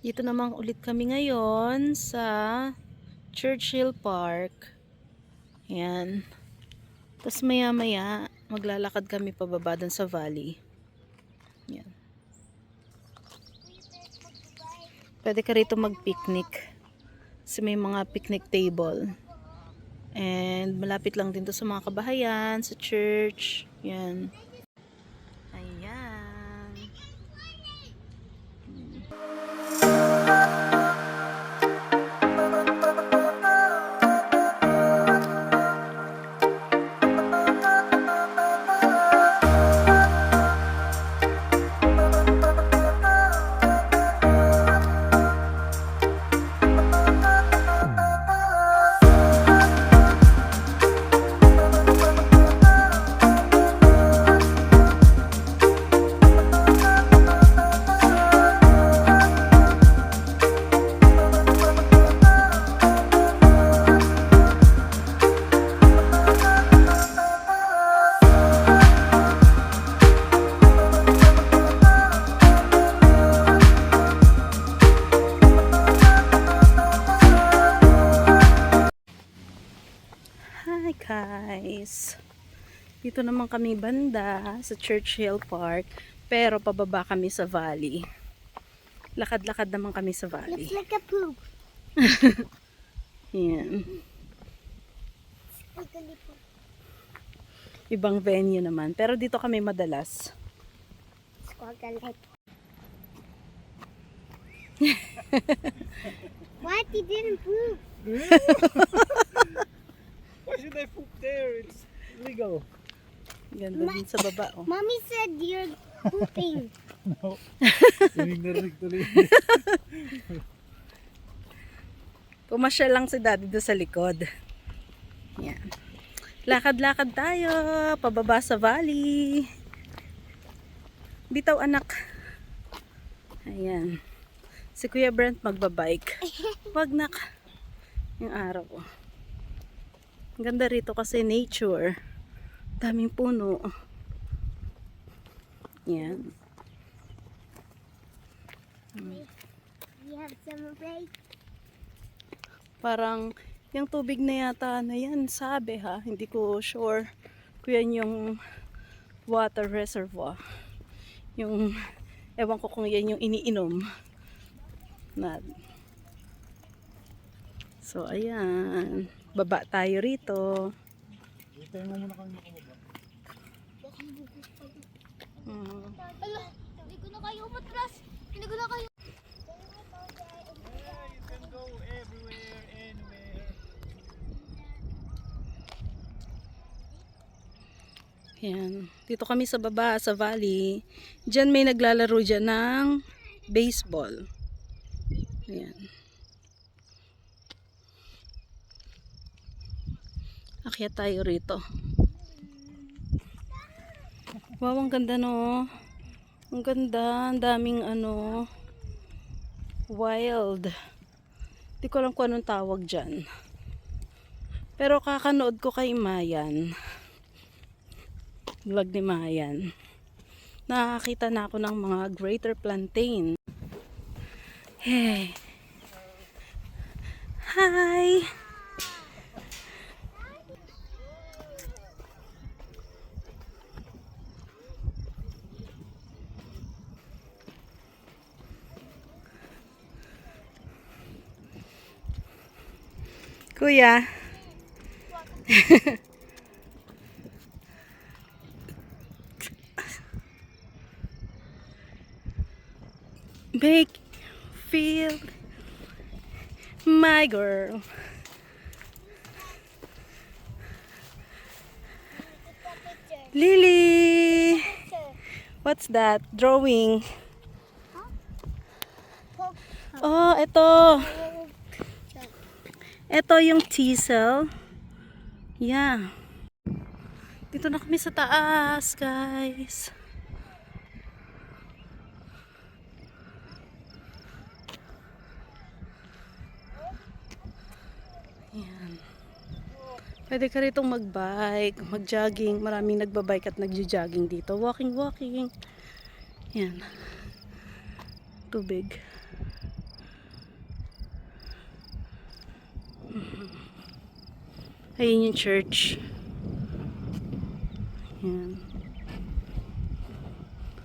Dito naman ulit kami ngayon sa Churchill Park. Ayan. Tapos maya maya maglalakad kami pababa dun sa valley. Ayan. Pwede ka rito mag-picnic. Kasi may mga picnic table. And malapit lang din to sa mga kabahayan, sa church. Ayan. Ayan. Hi guys! Dito naman kami banda sa Churchill Park, pero pababa kami sa valley. Lakad-lakad naman kami sa valley. Looks like a poop. Yan. Ibang venue naman, pero dito kami madalas. Squaggle. What? You didn't poop. Why should I poop there? It's illegal. Ganda din sa baba, oh. Mommy said you're pooping. No. Narinig tuloy. Pumasyal lang si daddy doon sa likod. Yan. Lakad-lakad tayo, pababa sa valley. Bitaw anak. Ayan. Si Kuya Brent magbabike. Wag nak. Yung araw. Ang ganda rito kasi nature. Daming puno. Yan. You have some break. Parang yung tubig na yata na yan, sabi ha. Hindi ko sure kung yan yung water reservoir. Yung, ewan ko kung yan yung iniinom. Na. So, ayan. Baba tayo rito. Tayo mo muna kami makababa. Ala, hindi ko na kayo umatras. Hindi ko na kayo. Yeah, you can go everywhere, anywhere. Ayan. Dito kami sa baba, sa valley. Diyan may naglalaro dyan ng baseball. Ayan. Akyat tayo rito. Wow, ang ganda no. Ang ganda, ang daming ano, wild. Di ko alam kung anong tawag dyan. Pero kakanood ko kay Mayan. Vlog ni Mayan. Nakakita na ako ng mga greater plantain. Hey. Hi. Kuya. Make feel my girl. Lily. What's that? Drawing. Oh, ito. Ito yung teasel. Yeah. Dito na kami sa taas, guys. Yan. Pwede ka ritong mag-bike, mag-jogging. Maraming nagbabike at nagjo-jogging dito. Walking. Yan. Tubig. Ayun yung church. Yan.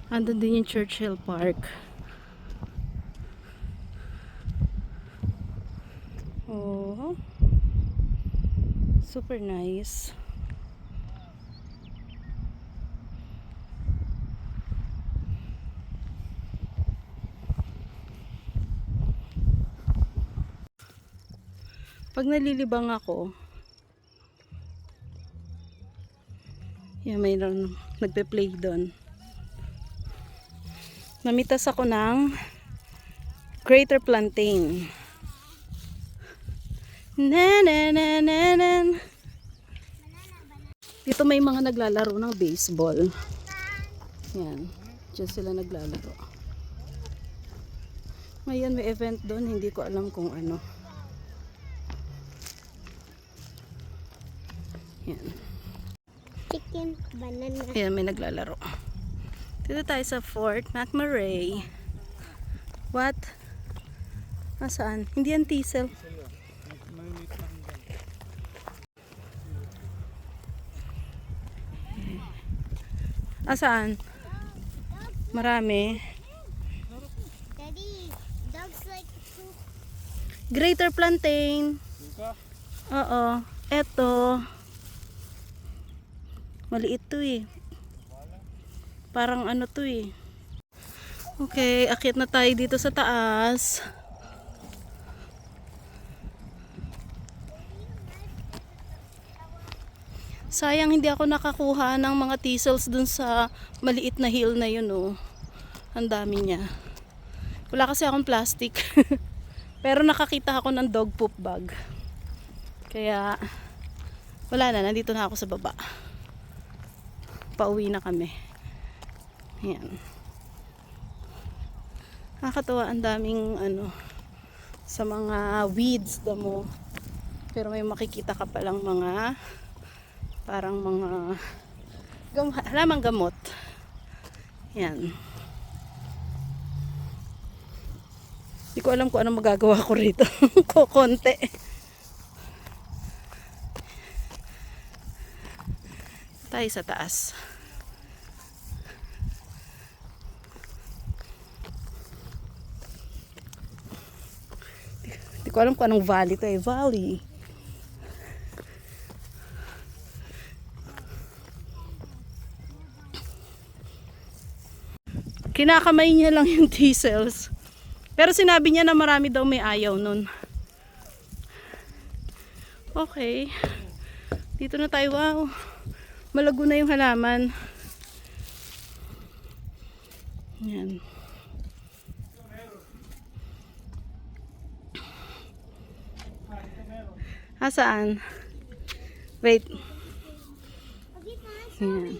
Andun din yung Churchill Park. Oh. Super nice. Pag nalilibang ako, yan, mayroon nagpe-play doon. Namitas ako ng Greater Plantain. Na na na na na. Dito may mga naglalaro ng baseball. Yan. Diyan sila naglalaro. Ngayon may event doon. Hindi ko alam kung ano. Yan. Chicken, banana. Ayan, may naglalaro. Dito tayo sa Fort McMurray. What? Nasaan? Hindi yan Teasel. Maliit lang dyan. Asaan? Marami. Daddy, dogs like poop. Greater Plantain. Suka? Oo. Eto. Maliit to eh. Parang ano to eh. Okay, akyat na tayo dito sa taas. Sayang hindi ako nakakuha ng mga teasels dun sa maliit na hill na yun oh. Ang dami niya. Wala kasi akong plastic. Pero nakakita ako ng dog poop bag. Kaya wala na, nandito na ako sa baba. Pauwi na kami. Ayan. Nakakatawa, ang daming ano sa mga weeds damo. Pero may makikita ka palang mga parang mga halamang gamot. Yan. Hindi ko alam kung anong magagawa ko rito. Konti. Tayo sa taas. Hindi ko alam kung anong valley to eh. Valley. Kinakamay niya lang yung teasels. Pero sinabi niya na marami daw may ayaw nun. Okay. Dito na tayo. Wow. Malago na yung halaman. Yan. Saan? Wait. Yan.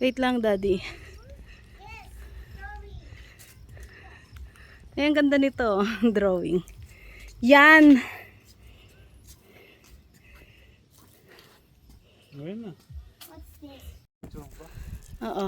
Wait lang, Daddy. Ay, ang ganda nito. Drawing. Yan! Ngayon na. What's this? Ito ba? Oo.